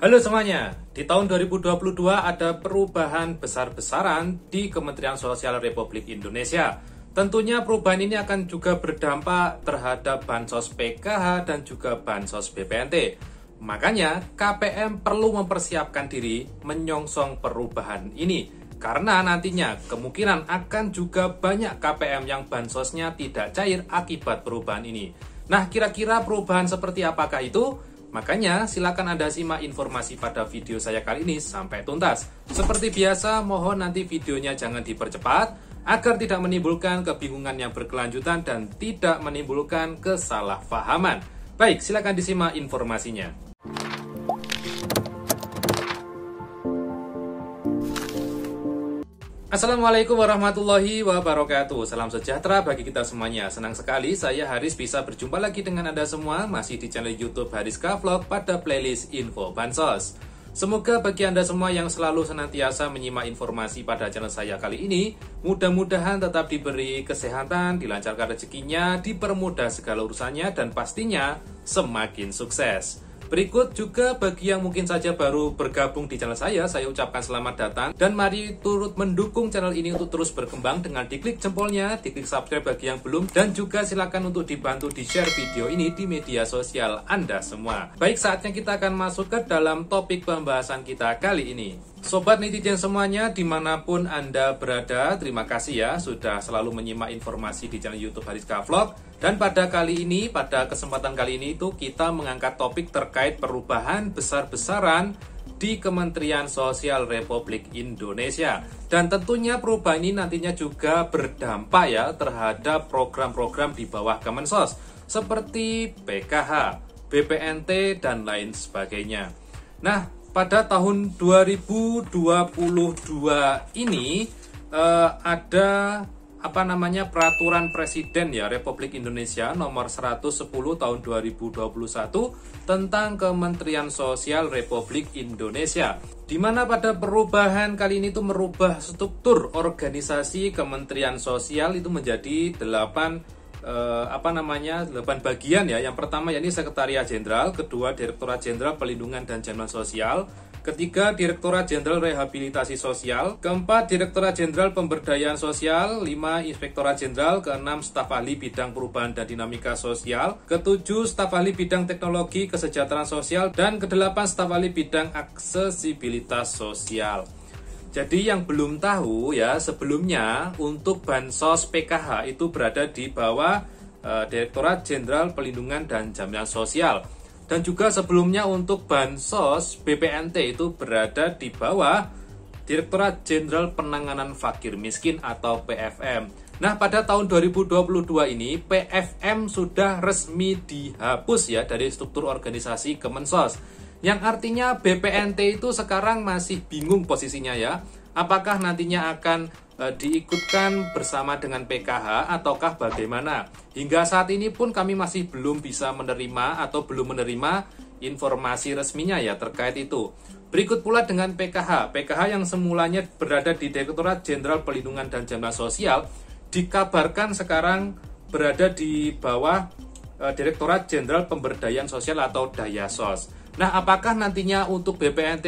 Halo semuanya, di tahun 2022 ada perubahan besar-besaran di Kementerian Sosial Republik Indonesia. Tentunya perubahan ini akan juga berdampak terhadap Bansos PKH dan juga Bansos BPNT. Makanya KPM perlu mempersiapkan diri menyongsong perubahan ini. Karena nantinya kemungkinan akan juga banyak KPM yang bansosnya tidak cair akibat perubahan ini. Nah, kira-kira perubahan seperti apakah itu? Makanya silakan Anda simak informasi pada video saya kali ini sampai tuntas. Seperti biasa, mohon nanti videonya jangan dipercepat agar tidak menimbulkan kebingungan yang berkelanjutan dan tidak menimbulkan kesalahpahaman. Baik, silakan disimak informasinya. Assalamualaikum warahmatullahi wabarakatuh. Salam sejahtera bagi kita semuanya. Senang sekali saya Haris bisa berjumpa lagi dengan Anda semua masih di channel YouTube Hariska Vlog pada playlist Info Bansos. Semoga bagi Anda semua yang selalu senantiasa menyimak informasi pada channel saya kali ini, mudah-mudahan tetap diberi kesehatan, dilancarkan rezekinya, dipermudah segala urusannya, dan pastinya semakin sukses. Berikut juga bagi yang mungkin saja baru bergabung di channel saya ucapkan selamat datang dan mari turut mendukung channel ini untuk terus berkembang dengan diklik jempolnya, diklik subscribe bagi yang belum, dan juga silakan untuk dibantu di-share video ini di media sosial Anda semua. Baik, saatnya kita akan masuk ke dalam topik pembahasan kita kali ini. Sobat netizen semuanya dimanapun Anda berada, terima kasih ya sudah selalu menyimak informasi di channel YouTube Hariska Vlog. Dan pada kesempatan kali ini itu kita mengangkat topik terkait perubahan besar-besaran di Kementerian Sosial Republik Indonesia. Dan tentunya perubahan ini nantinya juga berdampak ya terhadap program-program di bawah Kemensos seperti PKH, BPNT, dan lain sebagainya. Nah, pada tahun 2022 ini ada peraturan Presiden ya Republik Indonesia nomor 110 tahun 2021 tentang Kementerian Sosial Republik Indonesia, di mana pada perubahan kali ini itu merubah struktur organisasi Kementerian Sosial itu menjadi 8 bagian ya. Yang pertama yakni Sekretariat Jenderal, kedua Direktorat Jenderal Pelindungan dan Jaminan Sosial, ketiga Direktorat Jenderal Rehabilitasi Sosial, keempat Direktorat Jenderal Pemberdayaan Sosial, 5 Inspektorat Jenderal, keenam Staf Ahli Bidang Perubahan dan Dinamika Sosial, ketujuh Staf Ahli Bidang Teknologi Kesejahteraan Sosial, dan kedelapan Staf Ahli Bidang Aksesibilitas Sosial. Jadi yang belum tahu ya, sebelumnya untuk Bansos PKH itu berada di bawah Direktorat Jenderal Pelindungan dan Jaminan Sosial. Dan juga sebelumnya untuk Bansos BPNT itu berada di bawah Direktorat Jenderal Penanganan Fakir Miskin atau PFM. Nah, pada tahun 2022 ini PFM sudah resmi dihapus ya dari struktur organisasi Kemensos. Yang artinya BPNT itu sekarang masih bingung posisinya ya. Apakah nantinya akan diikutkan bersama dengan PKH ataukah bagaimana? Hingga saat ini pun kami masih belum bisa menerima atau belum menerima informasi resminya ya terkait itu. Berikut pula dengan PKH. PKH yang semulanya berada di Direktorat Jenderal Pelindungan dan Jaminan Sosial dikabarkan sekarang berada di bawah Direktorat Jenderal Pemberdayaan Sosial atau Dayasos. Nah, apakah nantinya untuk BPNT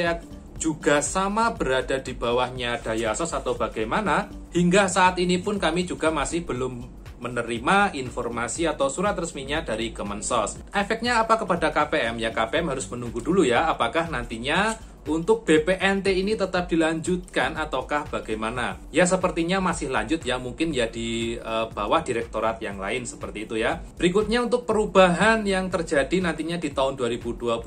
juga sama berada di bawahnya Dayasos atau bagaimana? Hingga saat ini pun kami juga masih belum menerima informasi atau surat resminya dari Kemensos. Efeknya apa kepada KPM? Ya, KPM harus menunggu dulu ya apakah nantinya untuk BPNT ini tetap dilanjutkan ataukah bagaimana? Ya, sepertinya masih lanjut ya, mungkin ya di bawah direktorat yang lain seperti itu ya. Berikutnya untuk perubahan yang terjadi nantinya di tahun 2022,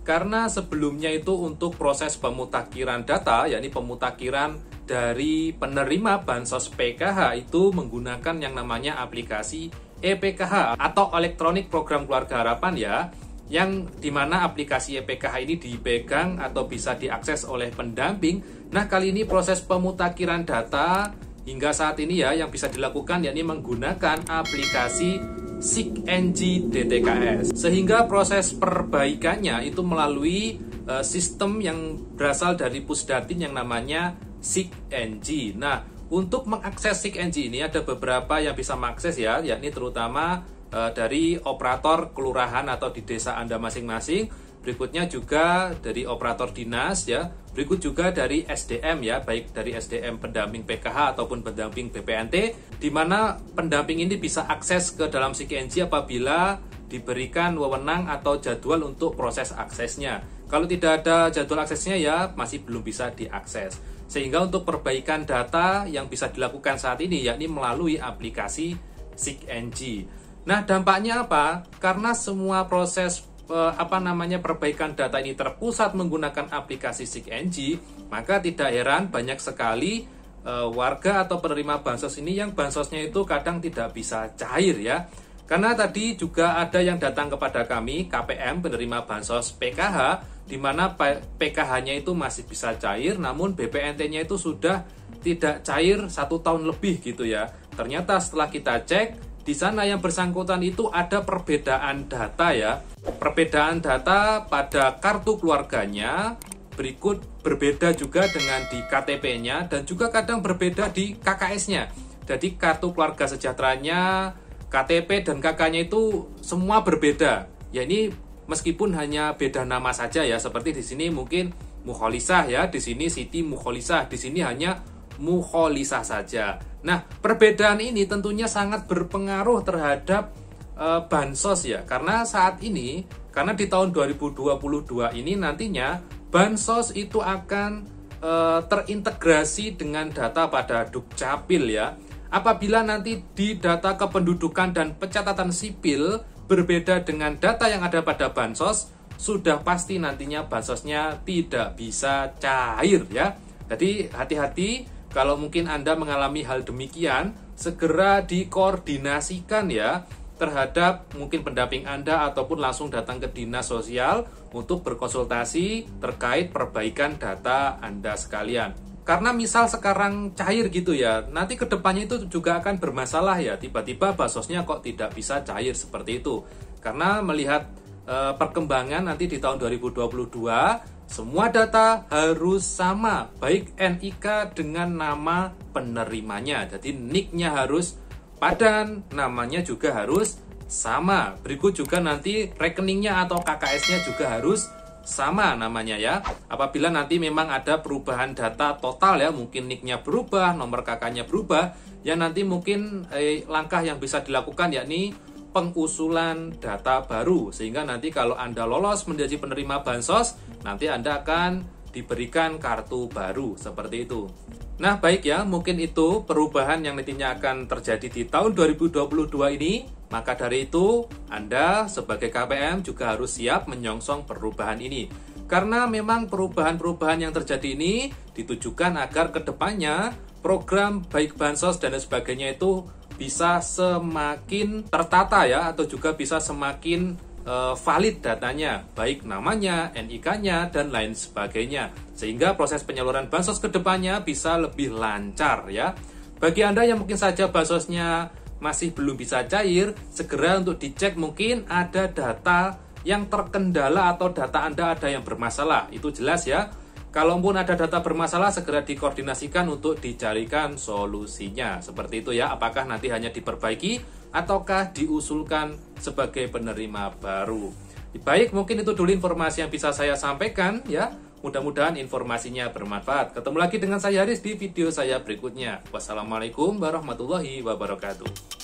karena sebelumnya itu untuk proses pemutakhiran data, yakni pemutakhiran dari penerima Bansos PKH itu menggunakan yang namanya aplikasi EPKH atau Elektronik Program Keluarga Harapan ya, yang dimana aplikasi EPKH ini dipegang atau bisa diakses oleh pendamping. Nah, kali ini proses pemutakhiran data hingga saat ini ya yang bisa dilakukan yakni menggunakan aplikasi SIKNG DTKS, sehingga proses perbaikannya itu melalui sistem yang berasal dari Pusdatin yang namanya SIKNG. Nah, untuk mengakses SIKNG ini ada beberapa yang bisa mengakses ya, yakni terutama dari operator kelurahan atau di desa Anda masing-masing, berikutnya juga dari operator dinas ya, berikut juga dari SDM ya, baik dari SDM pendamping PKH ataupun pendamping BPNT, di mana pendamping ini bisa akses ke dalam SIG-NG apabila diberikan wewenang atau jadwal untuk proses aksesnya. Kalau tidak ada jadwal aksesnya ya masih belum bisa diakses. Sehingga untuk perbaikan data yang bisa dilakukan saat ini yakni melalui aplikasi SIG-NG. Nah, dampaknya apa? Karena semua proses perbaikan data ini terpusat menggunakan aplikasi SIG-NG, maka tidak heran banyak sekali warga atau penerima bansos ini yang bansosnya itu kadang tidak bisa cair ya. Karena tadi juga ada yang datang kepada kami, KPM penerima bansos PKH, di mana PKH-nya itu masih bisa cair, namun BPNT-nya itu sudah tidak cair 1 tahun lebih gitu ya. Ternyata setelah kita cek, di sana yang bersangkutan itu ada perbedaan data ya. Perbedaan data pada kartu keluarganya berikut berbeda juga dengan di KTP-nya dan juga kadang berbeda di KKS-nya. Jadi kartu keluarga sejahteranya, KTP dan KK-nya itu semua berbeda. Ya ini meskipun hanya beda nama saja ya. Seperti di sini mungkin Mukholisah ya, di sini Siti Mukholisah, di sini hanya Mukholisah saja. Nah, perbedaan ini tentunya sangat berpengaruh terhadap bansos ya. Karena saat ini, karena di tahun 2022 ini nantinya bansos itu akan terintegrasi dengan data pada Dukcapil ya. Apabila nanti di data kependudukan dan pencatatan sipil berbeda dengan data yang ada pada bansos, sudah pasti nantinya bansosnya tidak bisa cair ya. Jadi hati-hati. Kalau mungkin Anda mengalami hal demikian, segera dikoordinasikan ya terhadap mungkin pendamping Anda ataupun langsung datang ke dinas sosial untuk berkonsultasi terkait perbaikan data Anda sekalian. Karena misal sekarang cair gitu ya, nanti kedepannya itu juga akan bermasalah ya, tiba-tiba bansosnya kok tidak bisa cair seperti itu. Karena melihat perkembangan nanti di tahun 2022, semua data harus sama, baik NIK dengan nama penerimanya. Jadi NIK-nya harus padan, namanya juga harus sama. Berikut juga nanti rekeningnya atau KKS-nya juga harus sama namanya ya. Apabila nanti memang ada perubahan data total ya, mungkin NIK-nya berubah, nomor KK-nya berubah, ya nanti mungkin langkah yang bisa dilakukan yakni pengusulan data baru, sehingga nanti kalau Anda lolos menjadi penerima bansos, nanti Anda akan diberikan kartu baru seperti itu. Nah baik ya, mungkin itu perubahan yang nantinya akan terjadi di tahun 2022 ini. Maka dari itu Anda sebagai KPM juga harus siap menyongsong perubahan ini. Karena memang perubahan-perubahan yang terjadi ini ditujukan agar kedepannya program baik bansos dan sebagainya itu bisa semakin tertata ya, atau juga bisa semakin valid datanya, baik namanya, NIK-nya, dan lain sebagainya. Sehingga proses penyaluran bansos kedepannya bisa lebih lancar ya. Bagi Anda yang mungkin saja bansosnya masih belum bisa cair, segera untuk dicek mungkin ada data yang terkendala atau data Anda ada yang bermasalah. Itu jelas ya. Kalaupun ada data bermasalah, segera dikoordinasikan untuk dicarikan solusinya. Seperti itu ya, apakah nanti hanya diperbaiki ataukah diusulkan sebagai penerima baru. Baik, mungkin itu dulu informasi yang bisa saya sampaikan ya. Mudah-mudahan informasinya bermanfaat. Ketemu lagi dengan saya Haris di video saya berikutnya. Wassalamualaikum warahmatullahi wabarakatuh.